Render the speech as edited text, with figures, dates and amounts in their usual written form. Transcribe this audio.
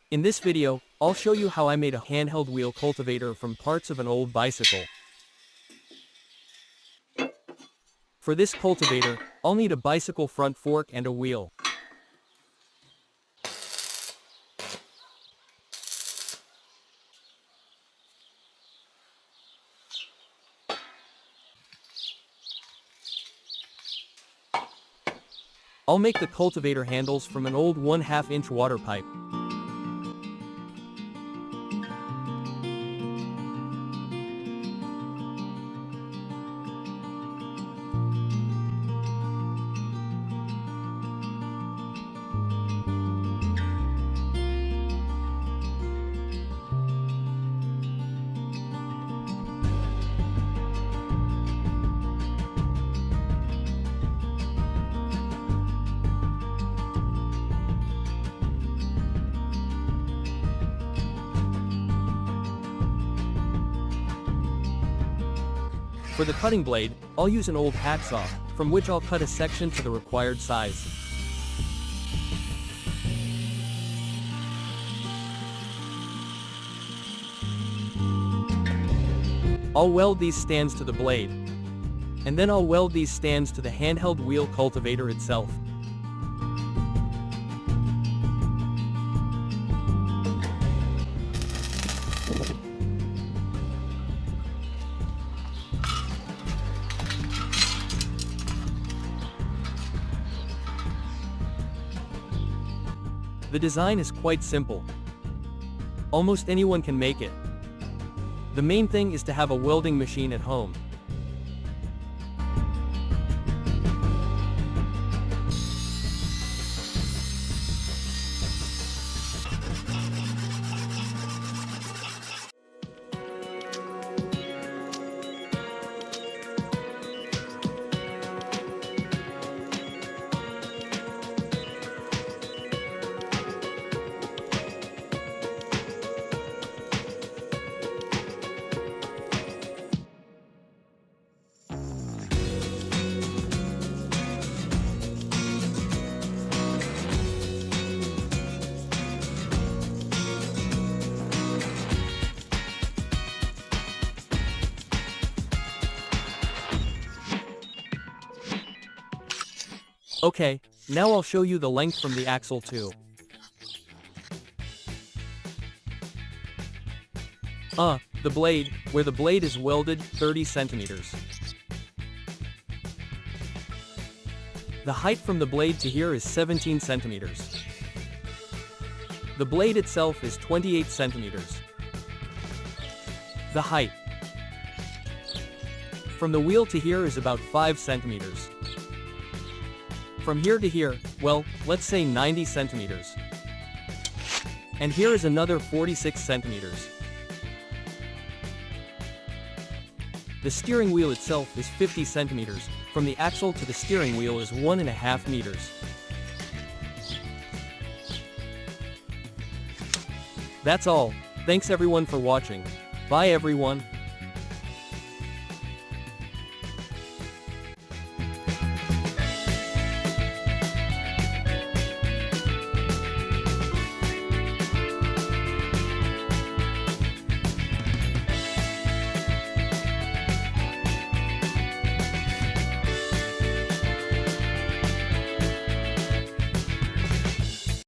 In this video, I'll show you how I made a handheld wheel cultivator from parts of an old bicycle. For this cultivator, I'll need a bicycle front fork and a wheel. I'll make the cultivator handles from an old 1/2 inch water pipe. For the cutting blade, I'll use an old hacksaw, from which I'll cut a section to the required size. I'll weld these stands to the blade, and then I'll weld these stands to the handheld wheel cultivator itself. The design is quite simple. Almost anyone can make it. The main thing is to have a welding machine at home. Okay, now I'll show you the length from the axle too. The blade, where the blade is welded, 30 centimeters. The height from the blade to here is 17 centimeters. The blade itself is 28 centimeters. The height from the wheel to here is about 5 centimeters. From here to here, well, let's say 90 centimeters. And here is another 46 centimeters. The steering wheel itself is 50 centimeters, from the axle to the steering wheel is 1.5 meters. That's all. Thanks everyone for watching. Bye everyone.